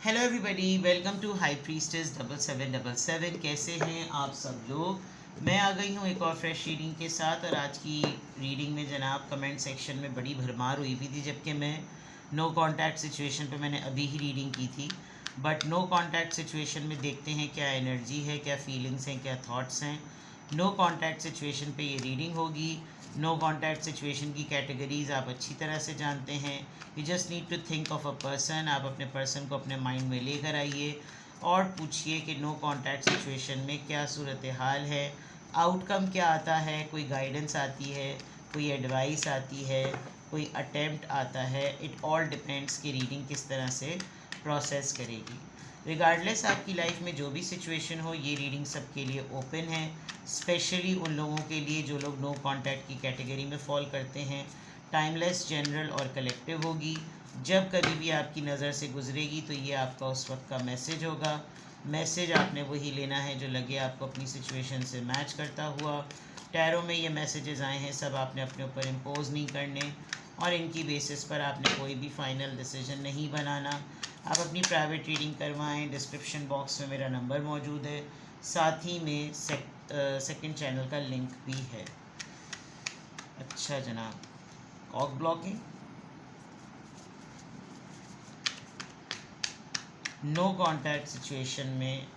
Hello everybody, welcome to high priestess 7777। कैसे हैं आप सब लोग। मैं आ गई हूँ एक और फ्रेश रीडिंग के साथ। और आज की रीडिंग में जनाब कमेंट सेक्शन में बड़ी भरमार हुई हुई थी, जबकि मैं नो कांटेक्ट सिचुएशन पे मैंने अभी ही रीडिंग की थी। बट नो कांटेक्ट सिचुएशन में देखते हैं क्या एनर्जी है, क्या फीलिंग्स हैं, क्या थॉट्स हैं। नो कांटेक्ट सिचुएशन पे ये रीडिंग होगी। नो कांटेक्ट सिचुएशन की कैटेगरीज आप अच्छी तरह से जानते हैं। You just need to think of a person. आप अपने पर्सन को अपने माइंड में लेकर आइए और पूछिए कि नो कांटेक्ट सिचुएशन में क्या सूरत हाल है, आउटकम क्या आता है। कोई गाइडेंस आती है, कोई एडवाइस आती है, कोई अटेम्प्ट आता है। इट ऑल डिपेंड्स कि रीडिंग किस तरह से प्रोसेस करेगी। रिगार्डलेस आपकी लाइफ में जो भी सिचुएशन हो, ये रीडिंग सबके लिए ओपन है। स्पेशली उन लोगों के लिए जो लोग नो कांटेक्ट की कैटेगरी में फॉल करते हैं। टाइमलेस, जनरल और कलेक्टिव होगी। जब कभी भी आपकी नज़र से गुजरेगी तो ये आपका उस वक्त का मैसेज होगा। मैसेज आपने वही लेना है जो लगे आपको अपनी सिचुएशन से मैच करता हुआ। टैरो में ये मैसेजेस आए हैं, सब आपने अपने ऊपर इम्पोज नहीं करने और इनकी बेसिस पर आपने कोई भी फाइनल डिसीजन नहीं बनाना। आप अपनी प्राइवेट रीडिंग करवाएं। डिस्क्रिप्शन बॉक्स में मेरा नंबर मौजूद है, साथ ही में सेकंड चैनल का लिंक भी है। अच्छा जनाब, cock blocking, no contact situation में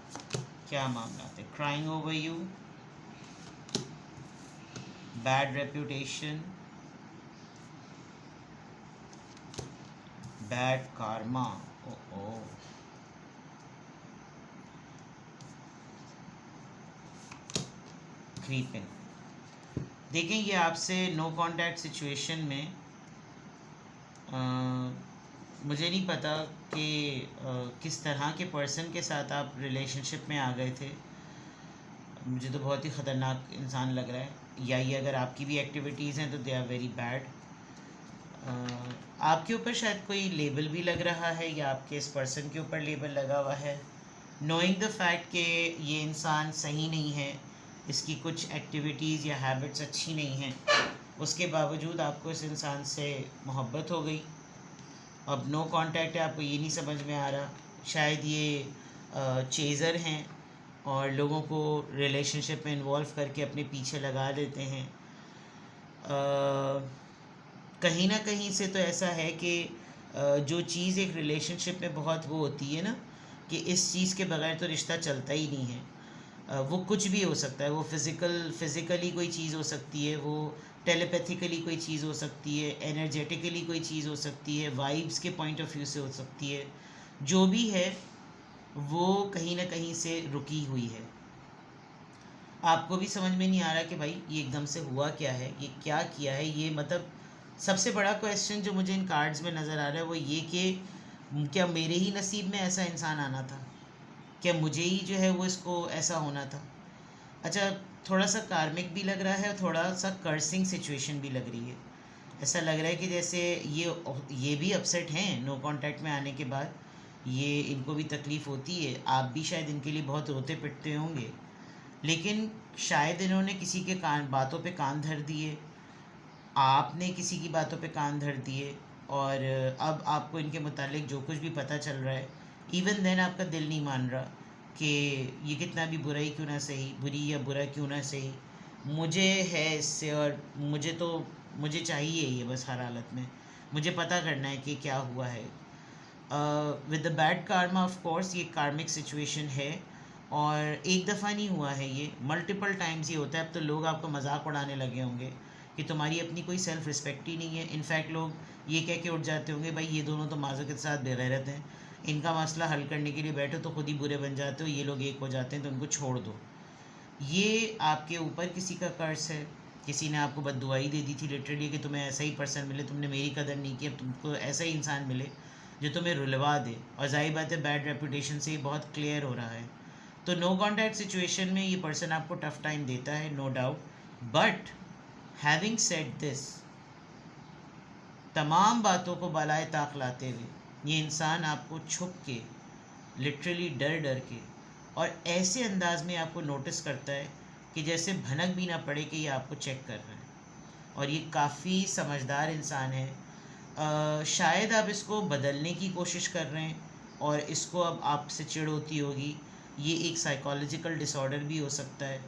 क्या मामला थे। Crying over you, bad reputation, bad karma। Oh creeping. देखें, ये आपसे नो कांटेक्ट सिचुएशन में मुझे नहीं पता कि किस तरह के पर्सन के साथ आप रिलेशनशिप में आ गए थे। मुझे तो बहुत ही ख़तरनाक इंसान लग रहा है, या ये अगर आपकी भी एक्टिविटीज़ हैं तो दे आर वेरी बैड। आपके ऊपर शायद कोई लेबल भी लग रहा है, या आपके इस पर्सन के ऊपर लेबल लगा हुआ है। नोइंग द फैक्ट कि ये इंसान सही नहीं है, इसकी कुछ एक्टिविटीज़ या हैबिट्स अच्छी नहीं हैं, उसके बावजूद आपको इस इंसान से मोहब्बत हो गई। अब नो कांटेक्ट है, आपको ये नहीं समझ में आ रहा। शायद ये चेज़र हैं और लोगों को रिलेशनशिप में इन्वॉल्व करके अपने पीछे लगा देते हैं। कहीं ना कहीं से तो ऐसा है कि जो चीज़ एक रिलेशनशिप में बहुत वो होती है ना, कि इस चीज़ के बगैर तो रिश्ता चलता ही नहीं है। वो कुछ भी हो सकता है। वो फिज़िकली कोई चीज़ हो सकती है, वो टेलीपैथिकली कोई चीज़ हो सकती है, एनर्जेटिकली कोई चीज़ हो सकती है, वाइब्स के पॉइंट ऑफ व्यू से हो सकती है। जो भी है वो कहीं ना कहीं से रुकी हुई है। आपको भी समझ में नहीं आ रहा कि भाई ये एकदम से हुआ क्या है, ये क्या किया है। ये मतलब सबसे बड़ा क्वेश्चन जो मुझे इन कार्ड्स में नज़र आ रहा है वो ये कि क्या मेरे ही नसीब में ऐसा इंसान आना था, क्या मुझे ही जो है वो इसको ऐसा होना था। अच्छा, थोड़ा सा कार्मिक भी लग रहा है और थोड़ा सा कर्सिंग सिचुएशन भी लग रही है। ऐसा लग रहा है कि जैसे ये भी अपसेट हैं नो कांटेक्ट में आने के बाद। ये इनको भी तकलीफ़ होती है, आप भी शायद इनके लिए बहुत रोते पिटते होंगे, लेकिन शायद इन्होंने किसी के कान बातों पे कान धर दिए, आपने किसी की बातों पे कान धर दिए, और अब आपको इनके मुतालिक जो कुछ भी पता चल रहा है, इवन देन आपका दिल नहीं मान रहा कि ये कितना भी बुरा ही क्यों ना सही, बुरी या बुरा क्यों ना सही, मुझे है इससे, और मुझे चाहिए ये बस हर हालत में। मुझे पता करना है कि क्या हुआ है। With the bad Karma, of course ये कार्मिक सिचुएशन है, और एक दफ़ा नहीं हुआ है, ये मल्टीपल टाइम्स ये होता है। अब तो लोग आपका मजाक उड़ाने लगे होंगे कि तुम्हारी अपनी कोई सेल्फ रिस्पेक्ट ही नहीं है। इनफैक्ट लोग ये कह के उठ जाते होंगे, भाई ये दोनों तो माज़ो के साथ बेगैरत हैं, इनका मसला हल करने के लिए बैठो तो खुद ही बुरे बन जाते हो, ये लोग एक हो जाते हैं तो उनको छोड़ दो। ये आपके ऊपर किसी का कर्ज है। किसी ने आपको बद्दुआई दे दी थी लिटरली कि तुम्हें ऐसा ही पर्सन मिले, तुमने मेरी कदर नहीं की, अब तुमको ऐसा ही इंसान मिले जो तुम्हें रुलवा दे। और जाहिर बात है बैड रेपुटेशन से ये बहुत क्लियर हो रहा है। तो नो कॉन्टैक्ट सिचुएशन में ये पर्सन आपको टफ टाइम देता है, no doubt. But having said this, तमाम बातों को बलाए ताक लाते हुए ये इंसान आपको छुप के, लिटरली डर डर के और ऐसे अंदाज में आपको नोटिस करता है कि जैसे भनक भी ना पड़े कि ये आपको चेक कर रहा है। और ये काफ़ी समझदार इंसान है। शायद आप इसको बदलने की कोशिश कर रहे हैं, और इसको अब आपसे चिढ़ होती होगी, ये एक साइकोलॉजिकल डिसऑर्डर भी हो सकता है।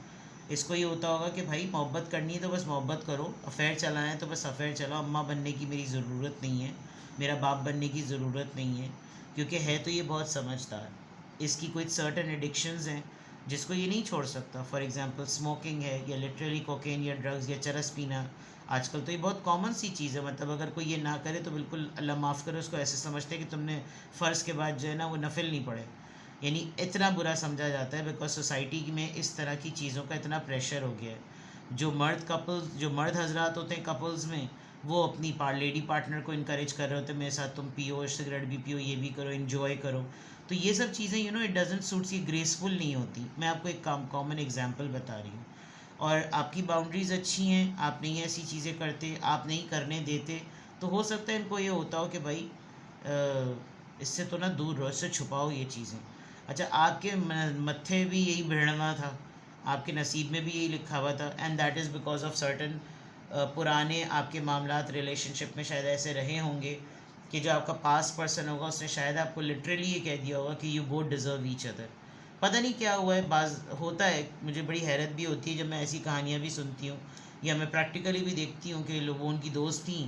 इसको ये होता होगा कि भाई मोहब्बत करनी है तो बस मोहब्बत करो, अफेयर चलाना है तो बस अफेयर चलाओ, अम्मा बनने की मेरी ज़रूरत नहीं है, मेरा बाप बनने की ज़रूरत नहीं है। क्योंकि है तो ये बहुत समझदार, इसकी कोई सर्टन एडिक्शंस हैं जिसको ये नहीं छोड़ सकता। फॉर एग्जांपल स्मोकिंग है, या लिटरली कोकेन या ड्रग्स या चरस पीना। आजकल तो ये बहुत कॉमन सी चीज़ है, मतलब अगर कोई ये ना करे तो बिल्कुल अल्लाह माफ़ करे उसको ऐसे समझते हैं कि तुमने फ़र्ज़ के बाद जो है ना वो नफिल नहीं पढ़े, यानी इतना बुरा समझा जाता है। बिकॉज सोसाइटी में इस तरह की चीज़ों का इतना प्रेशर हो गया है। जो मर्द हजरात होते हैं कपल्स में, वो अपनी लेडी पार्टनर को इनक्रेज कर रहे होते हैं, मेरे साथ तुम पियो, सिगरेट भी पियो, ये भी करो, इन्जॉय करो। तो ये सब चीज़ें इट डजेंट सूट्स, ये ग्रेसफुल नहीं होती। मैं आपको एक कॉमन एग्जांपल बता रही हूँ। और आपकी बाउंड्रीज़ अच्छी हैं, आप नहीं ऐसी चीज़ें करते, आप नहीं करने देते, तो हो सकता है इनको ये होता हो कि भाई इससे तो ना दूर रहो, इससे छुपाओ ये चीज़ें। अच्छा, आपके मत्थे भी यही भिड़ना था, आपके नसीब में भी यही लिखा हुआ था, and that is because of certain पुराने आपके मामलात रिलेशनशिप में शायद ऐसे रहे होंगे कि जो आपका पास्ट पर्सन होगा उसने शायद आपको लिटरली ये कह दिया होगा कि you both deserve each other. पता नहीं क्या हुआ है, बाज होता है, मुझे बड़ी हैरत भी होती है जब मैं ऐसी कहानियाँ भी सुनती हूँ, या मैं प्रैक्टिकली भी देखती हूँ कि लोगों उनकी दोस्त थी,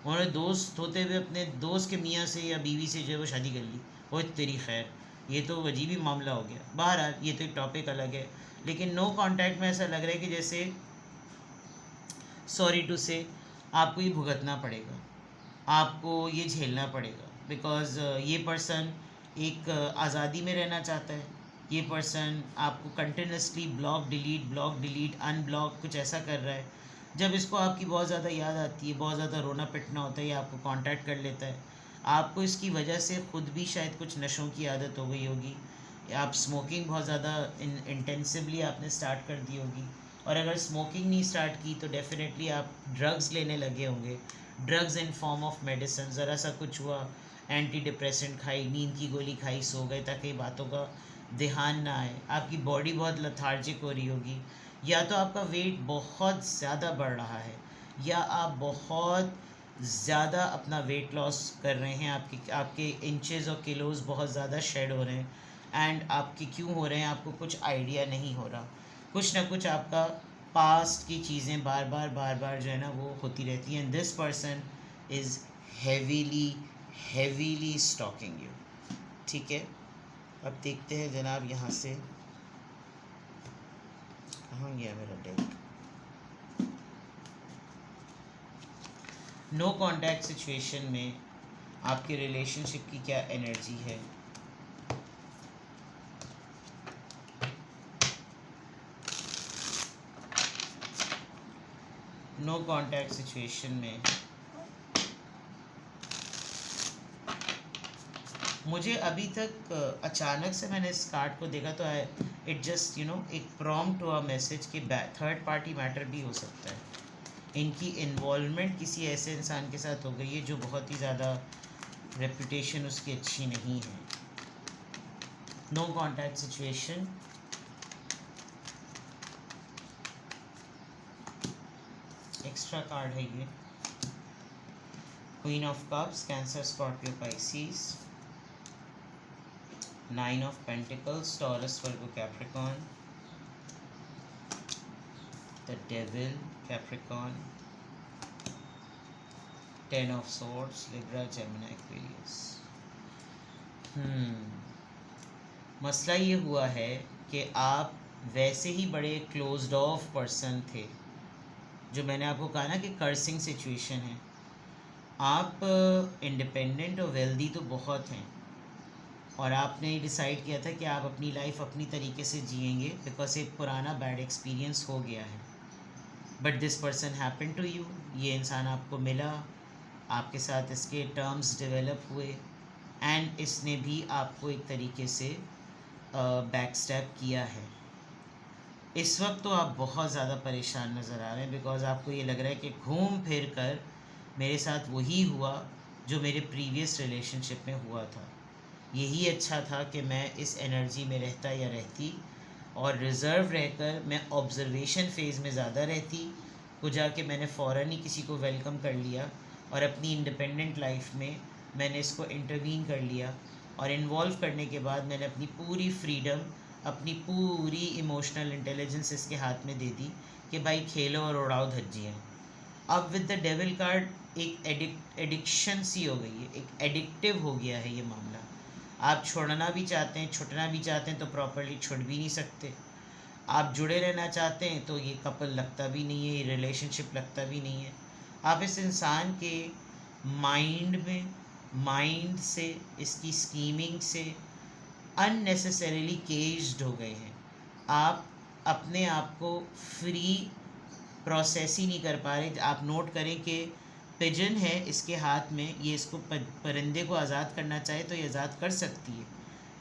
उन्होंने दोस्त होते हुए अपने दोस्त के मियाँ से या बीवी से जो है वो शादी कर ली। वो तेरी खैर, ये तो अजीब ही मामला हो गया। बहरहाल ये तो एक टॉपिक अलग है, लेकिन नो कांटेक्ट में ऐसा लग रहा है कि जैसे सॉरी टू से आपको ये भुगतना पड़ेगा, आपको ये झेलना पड़ेगा। बिकॉज़ ये पर्सन एक आज़ादी में रहना चाहता है, ये पर्सन आपको कंटिन्यूसली ब्लॉक डिलीट अनब्लॉक कुछ ऐसा कर रहा है। जब इसको आपकी बहुत ज़्यादा याद आती है, बहुत ज़्यादा रोना पिटना होता है, ये आपको कांटेक्ट कर लेता है। आपको इसकी वजह से ख़ुद भी शायद कुछ नशों की आदत हो गई होगी, आप स्मोकिंग बहुत ज़्यादा इंटेंसिवली आपने स्टार्ट कर दी होगी, और अगर स्मोकिंग नहीं स्टार्ट की तो डेफिनेटली आप ड्रग्स लेने लगे होंगे, drugs in form of medicine. ज़रा सा कुछ हुआ, एंटी डिप्रेसेंट खाई, नींद की गोली खाई, सो गए ताकि बातों का ध्यान ना आए। आपकी बॉडी बहुत लथार्जिक हो रही होगी, या तो आपका वेट बहुत ज़्यादा बढ़ रहा है, या आप बहुत ज़्यादा अपना वेट लॉस कर रहे हैं, आपके इंचेस और किलोज़ बहुत ज़्यादा शेड हो रहे हैं, एंड आपके क्यों हो रहे हैं आपको कुछ आइडिया नहीं हो रहा। कुछ ना कुछ आपका पास्ट की चीज़ें बार बार जो है ना वो होती रहती हैं। This person is heavily stalking you. ठीक है, अब देखते हैं जनाब यहाँ से कहाँ गया मेरा डेक। नो कॉन्टैक्ट सिचुएशन में आपकी रिलेशनशिप की क्या एनर्जी है। नो कॉन्टैक्ट सिचुएशन में मुझे अभी तक अचानक से मैंने इस कार्ड को देखा तो इट जस्ट एक प्रॉम्प्ट हुआ मैसेज कि थर्ड पार्टी मैटर भी हो सकता है। इनकी इन्वॉल्वमेंट किसी ऐसे इंसान के साथ हो गई है जो बहुत ही ज़्यादा रेपुटेशन उसकी अच्छी नहीं है। No contact situation, extra card है ये, queen of cups, Cancer, Scorpio, Pisces, nine of pentacles, Taurus, Virgo, Capricorn, the devil, Capricorn, ten of swords, Libra, Gemini, Aquarius. मसला ये हुआ है कि आप वैसे ही बड़े क्लोज्ड ऑफ पर्सन थे, जो मैंने आपको कहा ना कि कर्सिंग सिचुएशन है। आप इंडिपेंडेंट और वेल्दी तो बहुत हैं, और आपने डिसाइड किया था कि आप अपनी लाइफ अपनी तरीके से जिएंगे बिकॉज एक पुराना बैड एक्सपीरियंस हो गया है। But this person happen to you, ये इंसान आपको मिला, आपके साथ इसके टर्म्स डेवलप हुए, एंड इसने भी आपको एक तरीके से बैक स्टेप किया है। इस वक्त तो आप बहुत ज़्यादा परेशान नज़र आ रहे हैं, बिकॉज़ आपको ये लग रहा है कि घूम फिर कर मेरे साथ वही हुआ जो मेरे प्रीवियस रिलेशनशिप में हुआ था। यही अच्छा था कि मैं इस एनर्जी में रहता या रहती, और रिज़र्व रहकर मैं ऑब्ज़र्वेशन फ़ेज़ में ज़्यादा रहती, को जाके मैंने फ़ौरन ही किसी को वेलकम कर लिया, और अपनी इंडिपेंडेंट लाइफ में मैंने इसको इंटरवीन कर लिया, और इन्वॉल्व करने के बाद मैंने अपनी पूरी फ्रीडम, अपनी पूरी इमोशनल इंटेलिजेंस इसके हाथ में दे दी कि भाई खेलो और उड़ाओ धज्जियाँ। अब विद द डेविल कार्ड एक एडिक्शन सी हो गई है, एक एडिक्टिव हो गया है ये मामला। आप छोड़ना भी चाहते हैं, छुटना भी चाहते हैं तो प्रॉपरली छुट भी नहीं सकते। आप जुड़े रहना चाहते हैं तो ये कपल लगता भी नहीं है, ये रिलेशनशिप लगता भी नहीं है। आप इस इंसान के माइंड से, इसकी स्कीमिंग से अननेसेसरीली केज्ड हो गए हैं। आप अपने आप को फ्री प्रोसेस ही नहीं कर पा रहे। आप नोट करें कि पिजन है इसके हाथ में, ये इसको परिंदे को आज़ाद करना चाहे तो ये आज़ाद कर सकती है,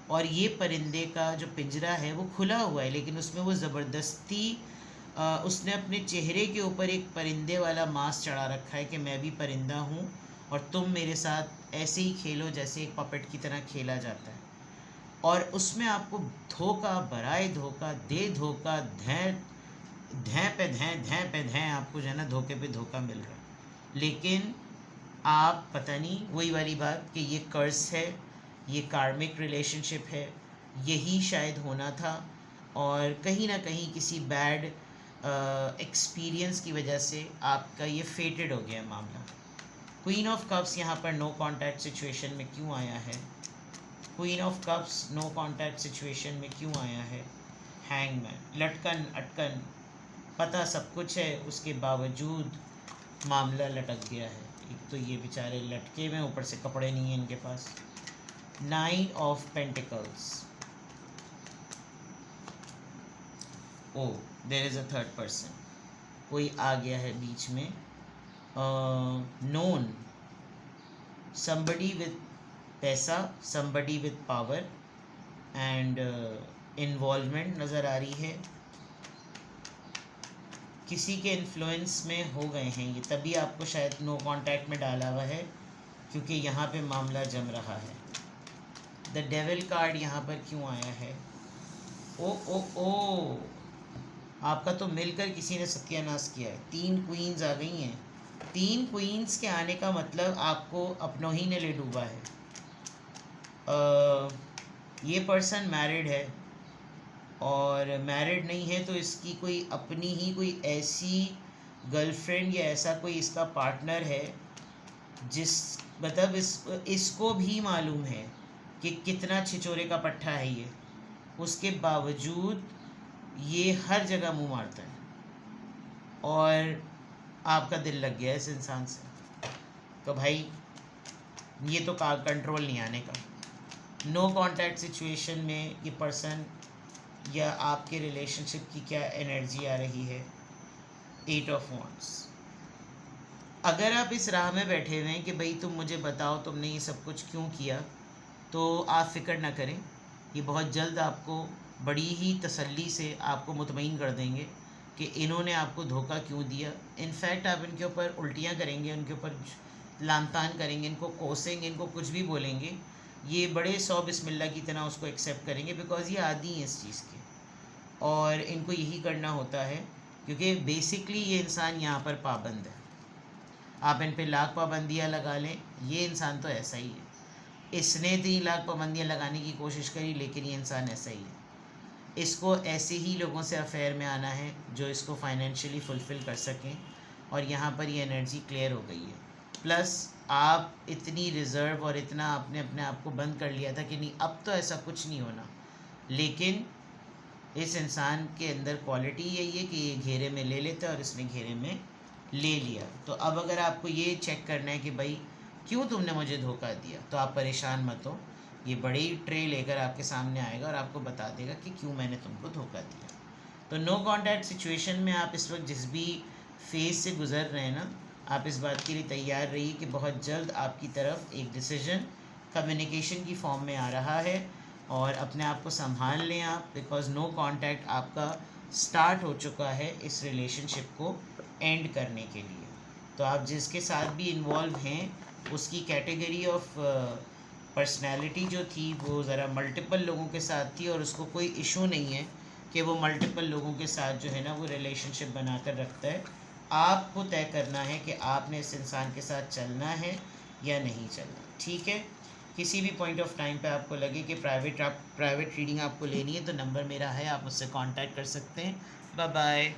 और ये परिंदे का जो पिंजरा है वो खुला हुआ है, लेकिन उसमें वो ज़बरदस्ती उसने अपने चेहरे के ऊपर एक परिंदे वाला मास्क चढ़ा रखा है कि मैं भी परिंदा हूँ और तुम मेरे साथ ऐसे ही खेलो जैसे एक पपेट की तरह खेला जाता है। और उसमें आपको धोखा बराए धोखा दे धोखा धैं पे धैं आपको जो है ना धोखे पे धोखा मिल रहा है। लेकिन आप पता नहीं, वही वाली बात कि ये कर्स है, ये कार्मिक रिलेशनशिप है, यही शायद होना था, और कहीं ना कहीं किसी बैड एक्सपीरियंस की वजह से आपका ये फेटेड हो गया मामला। क्वीन ऑफ कप्स यहाँ पर नो कॉन्टैक्ट सिचुएशन में क्यों आया है? Queen of cups no contact situation में क्यों आया है? हैंगमैन, लटकन अटकन, पता सब कुछ है, उसके बावजूद मामला लटक गया है। एक तो ये बेचारे लटके में, ऊपर से कपड़े नहीं हैं इनके पास। 9 of pentacles, oh there is a third person, कोई आ गया है बीच में। नोन, somebody with पैसा, somebody with power and involvement नज़र आ रही है। किसी के इन्फ्लुएंस में हो गए हैं ये, तभी आपको शायद नो कांटेक्ट में डाला हुआ है, क्योंकि यहाँ पे मामला जम रहा है। द डेविल कार्ड यहाँ पर क्यों आया है? ओ आपका तो मिलकर किसी ने सत्यानाश किया है। 3 क्वींस आ गई हैं। 3 क्वींस के आने का मतलब आपको अपनों ही ने ले डूबा है। ये पर्सन मैरिड है, और मैरिड नहीं है तो इसकी कोई अपनी ही कोई ऐसी गर्लफ्रेंड या ऐसा कोई इसका पार्टनर है जिस मतलब इसको भी मालूम है कि कितना छिचोरे का पट्टा है ये, उसके बावजूद ये हर जगह मुंह मारता है, और आपका दिल लग गया है इस इंसान से। तो भाई ये तो कंट्रोल नहीं आने का। नो कांटेक्ट सिचुएशन में ये पर्सन या आपके रिलेशनशिप की क्या एनर्जी आ रही है? 8 ऑफ वॉन्ड्स। अगर आप इस राह में बैठे हुए हैं कि भाई तुम मुझे बताओ तुमने ये सब कुछ क्यों किया, तो आप फ़िक्र ना करें, ये बहुत जल्द आपको बड़ी ही तसल्ली से आपको मुतमईन कर देंगे कि इन्होंने आपको धोखा क्यों दिया। इनफैक्ट आप इनके ऊपर उल्टियाँ करेंगे, उनके ऊपर लानतान करेंगे, इनको कोसेंगे, इनको कुछ भी बोलेंगे, ये बड़े 100 बिस्मिल्लाह की तरह उसको एक्सेप्ट करेंगे, बिकॉज़ ये आदी हैं इस चीज़ के, और इनको यही करना होता है, क्योंकि बेसिकली ये इंसान यहाँ पर पाबंद है। आप इन पे लाख पाबंदियाँ लगा लें, ये इंसान तो ऐसा ही है। इसने 3 लाख पाबंदियाँ लगाने की कोशिश करी, लेकिन ये इंसान ऐसा ही है। इसको ऐसे ही लोगों से अफेयर में आना है जो इसको फाइनेंशियली फुलफ़िल कर सकें, और यहाँ पर ये एनर्जी क्लियर हो गई है। प्लस आप इतनी रिज़र्व और इतना आपने अपने आप को बंद कर लिया था कि नहीं अब तो ऐसा कुछ नहीं होना, लेकिन इस इंसान के अंदर क्वालिटी यही है कि ये घेरे में ले लेता है, और इसने घेरे में ले लिया। तो अब अगर आपको ये चेक करना है कि भाई क्यों तुमने मुझे धोखा दिया, तो आप परेशान मत हो, ये बड़ी ट्रे लेकर आपके सामने आएगा और आपको बता देगा कि क्यों मैंने तुमको धोखा दिया। तो नो कांटेक्ट सिचुएशन में आप इस वक्त जिस भी फेज़ से गुज़र रहे हैं ना, आप इस बात के लिए तैयार रहिए कि बहुत जल्द आपकी तरफ एक डिसीजन कम्युनिकेशन की फॉर्म में आ रहा है, और अपने आप को संभाल लें आप, बिकॉज़ नो कांटेक्ट आपका स्टार्ट हो चुका है इस रिलेशनशिप को एंड करने के लिए। तो आप जिसके साथ भी इन्वॉल्व हैं उसकी कैटेगरी ऑफ पर्सनैलिटी जो थी वो ज़रा मल्टीपल लोगों के साथ थी, और उसको कोई इशू नहीं है कि वो मल्टीपल लोगों के साथ जो है ना वो रिलेशनशिप बनाकर रखता है। आपको तय करना है कि आपने इस इंसान के साथ चलना है या नहीं चलना। ठीक है, किसी भी पॉइंट ऑफ टाइम पे आपको लगे कि प्राइवेट रीडिंग आपको लेनी है तो नंबर मेरा है, आप मुझसे कांटेक्ट कर सकते हैं। Bye bye.